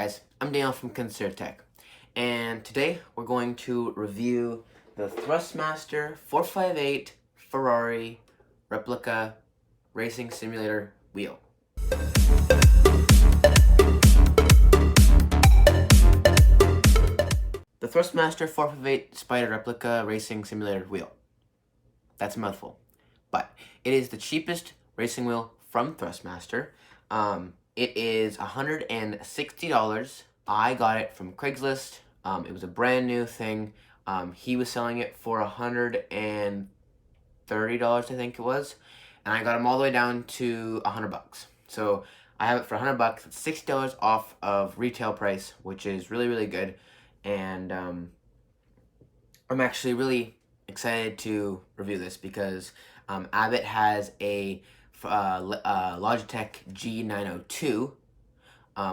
guys, I'm Daniel from ConsiderTech, and today we're going to review the Thrustmaster 458 Ferrari replica racing simulator wheel. The Thrustmaster 458 Spider replica racing simulator wheel. That's a mouthful, but it is the cheapest racing wheel from Thrustmaster. It is $160. I got it from Craigslist. It was a brand new thing. He was selling it for $130, I think it was, and I got him all the way down to $100. So I have it for $100. It's $60 off of retail price, which is really, really good. And I'm actually really excited to review this because Abbott has a Logitech G902.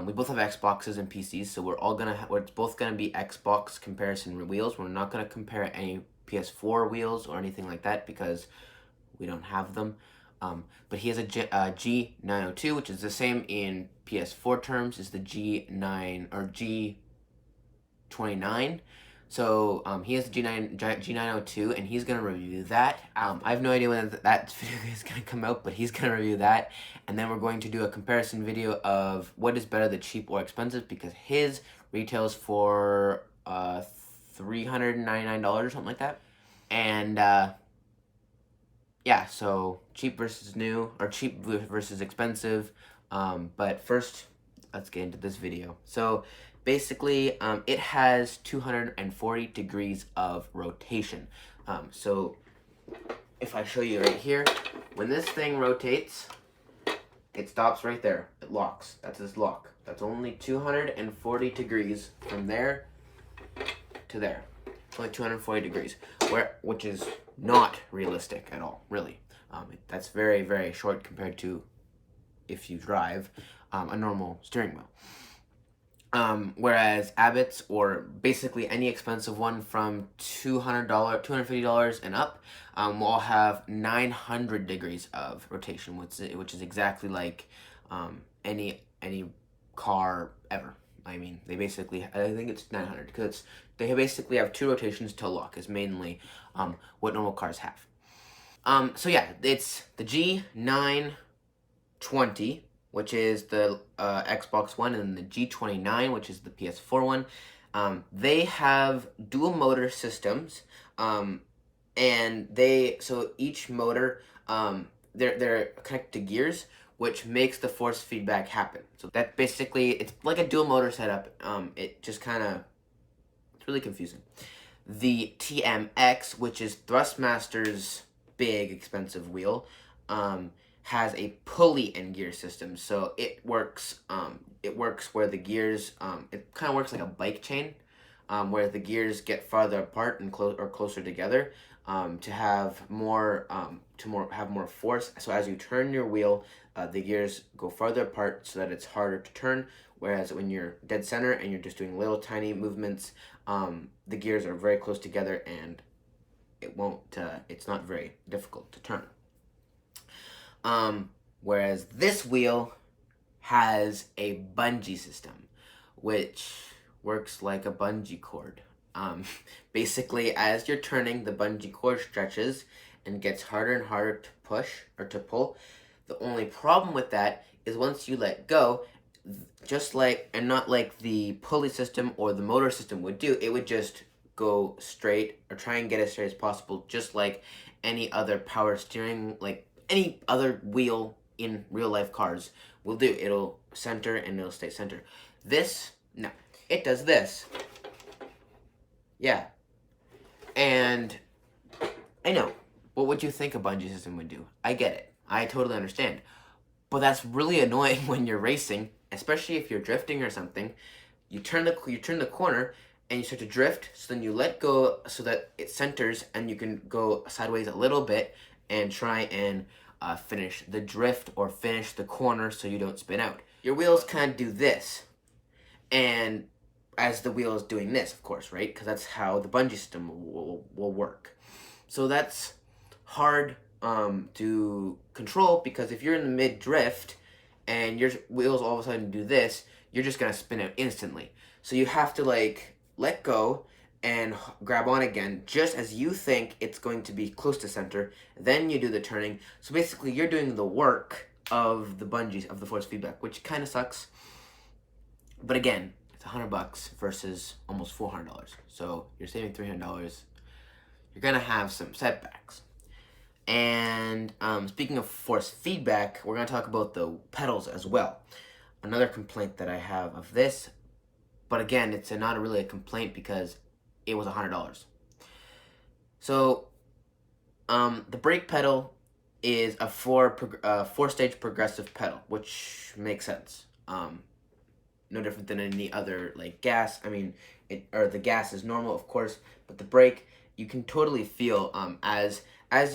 We both have Xboxes and PCs, so we're both gonna be Xbox comparison wheels. We're not gonna compare any PS4 wheels or anything like that because we don't have them. But he has a G902, which is the same in PS4 terms as the G9 or G29. So he has the G902, and he's gonna review that. I have no idea when that video is gonna come out, but he's gonna review that, and then we're going to do a comparison video of what is better, the cheap or expensive, because his retails for $399 or something like that, and yeah, so cheap versus new, or cheap versus expensive. But first, let's get into this video. So basically, it has 240 degrees of rotation. So if I show you right here, when this thing rotates, it stops right there. It locks. That's this lock. That's only 240 degrees from there to there. It's only 240 degrees, which is not realistic at all, really. That's very, very short compared to if you drive a normal steering wheel. Whereas Abbott's, or basically any expensive one from $250 and up, will all have 900 degrees of rotation, which is exactly like any car ever. I mean, I think it's 900 because they basically have two rotations to lock, is mainly what normal cars have. So yeah, it's the G920, which is the Xbox One, and the G29, which is the PS4 one. They have dual motor systems, and so each motor, they're connected to gears, which makes the force feedback happen. So that basically, it's like a dual motor setup. It just kind of, it's really confusing. The TMX, which is Thrustmaster's big expensive wheel, has a pulley and gear system. So it works where the gears, it kind of works like a bike chain, where the gears get farther apart and closer together, to have more force. So as you turn your wheel, the gears go farther apart so that it's harder to turn. Whereas when you're dead center and you're just doing little tiny movements, the gears are very close together and it's not very difficult to turn. Whereas this wheel has a bungee system, which works like a bungee cord. Basically, as you're turning, the bungee cord stretches and gets harder and harder to push or to pull. The only problem with that is once you let go, not like the pulley system or the motor system would do, it would just go straight, or try and get as straight as possible, just like any other power steering, like any other wheel in real life cars will do. It'll center and it'll stay center. This, no, it does this. Yeah. And I know, what would you think a bungee system would do? I get it. I totally understand. But that's really annoying when you're racing, especially if you're drifting or something. You turn the corner and you start to drift, so then you let go so that it centers and you can go sideways a little bit and try and finish the drift or finish the corner so you don't spin out. Your wheels kind of do this, and as the wheel is doing this, of course, right? Because that's how the bungee system will work. So that's hard to control, because if you're in the mid drift and your wheels all of a sudden do this, you're just gonna spin it instantly. So you have to like let go and grab on again just as you think it's going to be close to center. Then you do the turning. So basically, you're doing the work of the bungees of the force feedback, which kind of sucks. But again, it's $100 versus almost $400. So you're saving $300. You're gonna have some setbacks. And speaking of force feedback, we're gonna talk about the pedals as well. Another complaint that I have of this, but again, it's not really a complaint because it was $100. So the brake pedal is a four-stage progressive pedal, which makes sense. No different than any other like gas. I mean, the gas is normal, of course, but the brake, you can totally feel as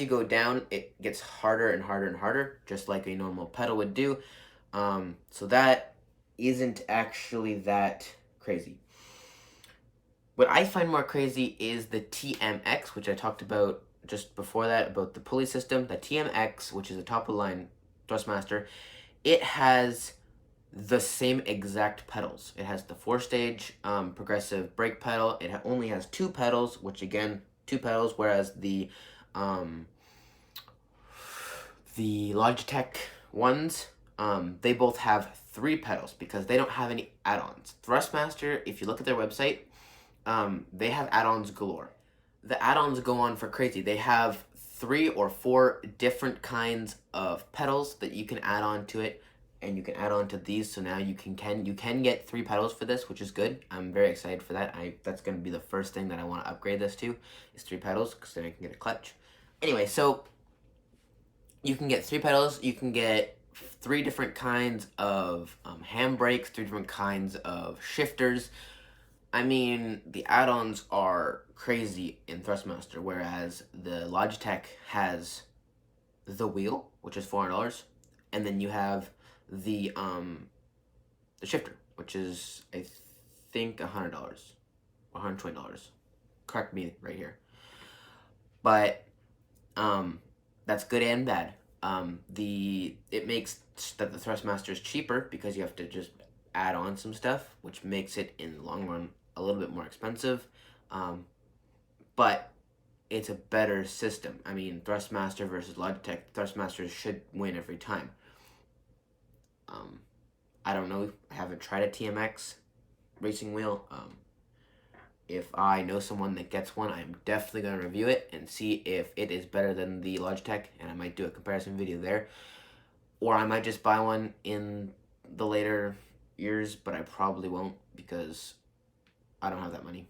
you go down, it gets harder and harder and harder, just like a normal pedal would do. So that isn't actually that crazy. What I find more crazy is the TMX, which I talked about just before that, about the pulley system. The TMX, which is a top-of-the-line Thrustmaster, it has the same exact pedals. It has the four-stage progressive brake pedal. It only has two pedals, which again, two pedals, whereas the Logitech ones, they both have three pedals because they don't have any add-ons. Thrustmaster, if you look at their website, they have add-ons galore. The add-ons go on for crazy. They have 3 or 4 different kinds of pedals that you can add on to it, and you can add on to these. So now you can get 3 pedals for this, which is good. I'm very excited for that. That's going to be the first thing that I want to upgrade this to, is 3 pedals, because then I can get a clutch. Anyway, so you can get 3 pedals. You can get 3 different kinds of handbrakes, 3 different kinds of shifters. I mean, the add-ons are crazy in Thrustmaster, whereas the Logitech has the wheel, which is $400, and then you have the shifter, which is I think $100 or $120. Correct me right here. But that's good and bad. It makes that the Thrustmaster is cheaper because you have to just add on some stuff, which makes it in the long run a little bit more expensive, but it's a better system. I mean, Thrustmaster versus Logitech, Thrustmaster should win every time. I don't know, I haven't tried a TMX racing wheel. If I know someone that gets one, I'm definitely going to review it and see if it is better than the Logitech, and I might do a comparison video there. Or I might just buy one in the later years, but I probably won't because I don't have that money.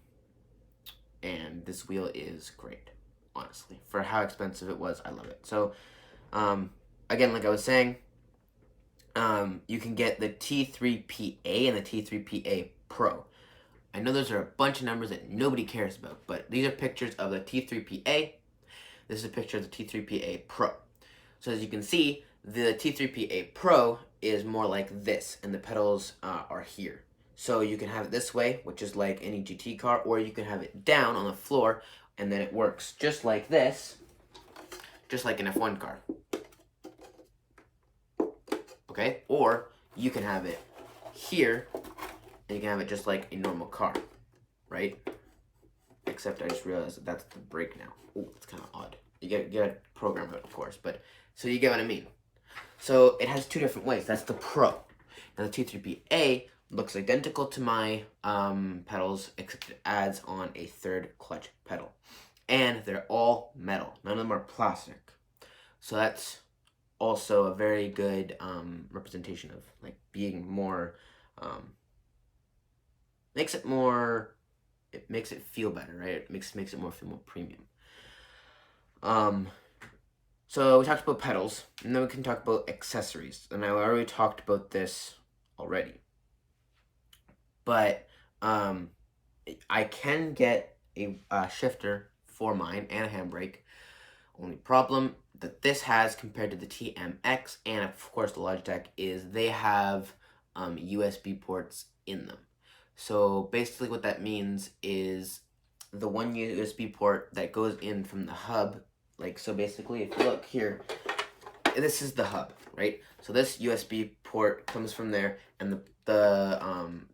And this wheel is great, honestly. For how expensive it was, I love it. So, again, like I was saying, you can get the T3PA and the T3PA Pro. I know those are a bunch of numbers that nobody cares about, but these are pictures of the T3PA. This is a picture of the T3PA Pro. So as you can see, the T3PA Pro is more like this, and the pedals are here. So you can have it this way, which is like any GT car, or you can have it down on the floor, and then it works just like this, just like an F1 car. Okay? Or you can have it here, and you can have it just like a normal car, right? Except I just realized that that's the brake now. Oh, that's kind of odd. You gotta program it, of course, but so you get what I mean. So it has 2 different ways. That's the Pro. Now the T3PA looks identical to my pedals, except it adds on a 3rd clutch pedal. And they're all metal. None of them are plastic. So that's also a very good representation of like being more, it makes it feel better, right? It makes it feel more premium. So we talked about pedals, and then we can talk about accessories. And I already talked about this already. But I can get a shifter for mine and a handbrake. Only problem that this has compared to the TMX and of course the Logitech is they have USB ports in them. So basically what that means is the one USB port that goes in from the hub, like so basically if you look here, this is the hub, right? So this USB port comes from there, and the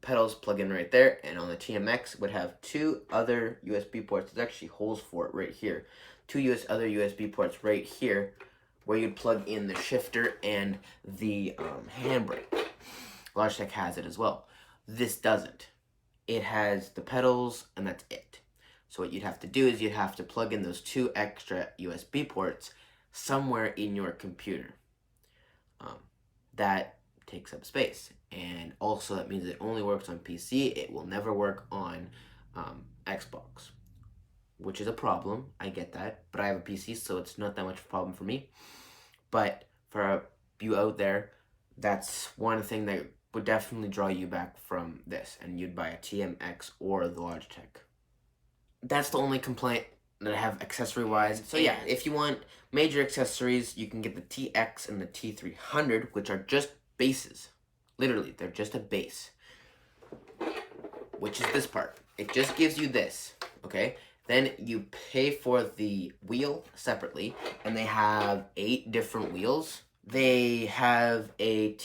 pedals plug in right there, and on the TMX would have two other USB ports. There's actually holes for it right here. Two other USB ports right here, where you'd plug in the shifter and the handbrake. Logitech has it as well. This doesn't. It has the pedals, and that's it. So what you'd have to do is you'd have to plug in those two extra USB ports somewhere in your computer. That takes up space, and also that means it only works on PC. It will never work on Xbox, which is a problem. I get that, but I have a PC, so it's not that much of a problem for me. But for you out there, that's one thing that would definitely draw you back from this, and you'd buy a TMX or the Logitech. That's the only complaint that I have accessory-wise. So yeah, if you want major accessories, you can get the TX and the T300, which are just bases. Literally, they're just a base, which is this part. It just gives you this, okay? Then you pay for the wheel separately, and they have 8 different wheels. They have a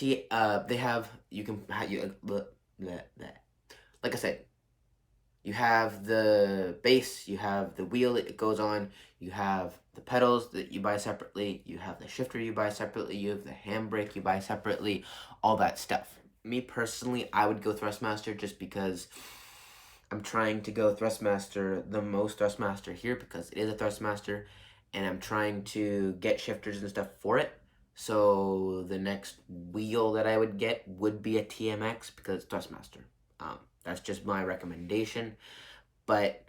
like I said, you have the base, you have the wheel it goes on, you have the pedals that you buy separately, you have the shifter you buy separately, you have the handbrake you buy separately, all that stuff. Me personally, I would go Thrustmaster just because I'm trying to go Thrustmaster, the most Thrustmaster here, because it is a Thrustmaster, and I'm trying to get shifters and stuff for it. So the next wheel that I would get would be a TMX because it's Thrustmaster. That's just my recommendation. But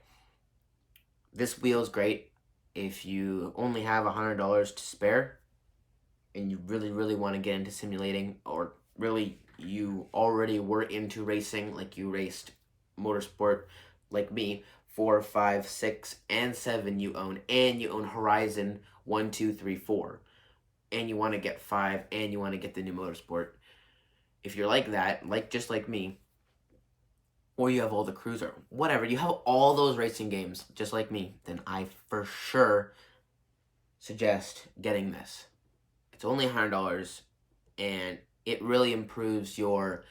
this wheel is great if you only have $100 to spare and you really, really want to get into simulating, or really you already were into racing, like you raced motorsport like me, 4, 5, 6, and 7 you own, and you own Horizon 1, 2, 3, 4, and you want to get 5, and you want to get the new motorsport. If you're like that, just like me, or you have all the cruiser, whatever, you have all those racing games just like me, then I for sure suggest getting this. It's only $100, and it really improves your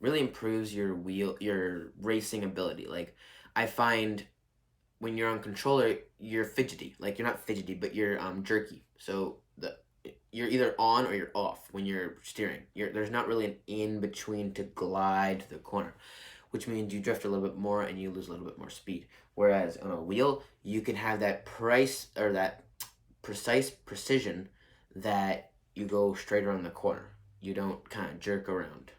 your racing ability. Like, I find when you're on controller, you're fidgety. Like, you're not fidgety, but you're jerky. So you're either on or you're off when you're steering. There's not really an in-between to glide to the corner, which means you drift a little bit more and you lose a little bit more speed. Whereas on a wheel, you can have that precise precision that you go straight around the corner. You don't kind of jerk around.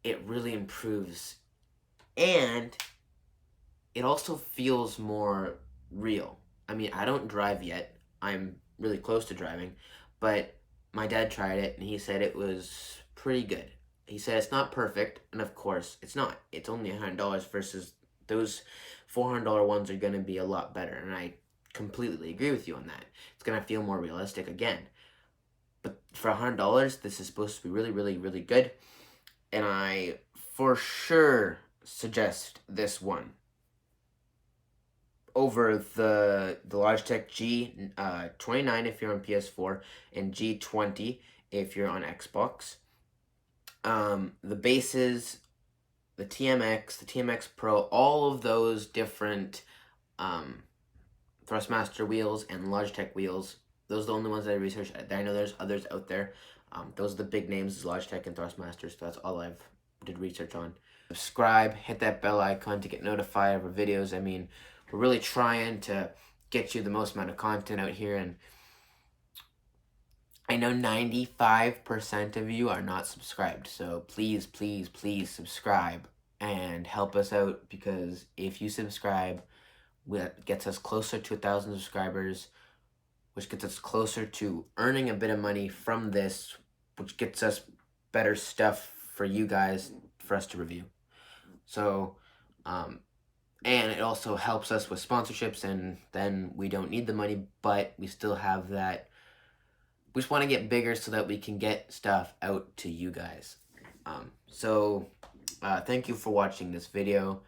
It really improves, and it also feels more real. I mean, I don't drive yet. I'm really close to driving, but my dad tried it and he said it was pretty good. He said it's not perfect, and of course it's not. It's only $100 versus those $400 ones are going to be a lot better, and I completely agree with you on that. It's going to feel more realistic again. But for $100, this is supposed to be really, really, really good, and I for sure suggest this one over the Logitech G29 if you're on PS4, and G20 if you're on Xbox. The bases, the TMX, the TMX Pro, all of those different Thrustmaster wheels and Logitech wheels, those are the only ones that I researched. I know there's others out there. Those are the big names, Logitech and Thrustmaster, so that's all I've did research on. Subscribe, hit that bell icon to get notified of our videos. I mean, we're really trying to get you the most amount of content out here, and I know 95% of you are not subscribed, so please, please, please subscribe and help us out, because if you subscribe, that gets us closer to 1,000 subscribers, which gets us closer to earning a bit of money from this, which gets us better stuff for you guys, for us to review. So, and it also helps us with sponsorships, and then we don't need the money, but we still have that. We just want to get bigger so that we can get stuff out to you guys. Thank you for watching this video.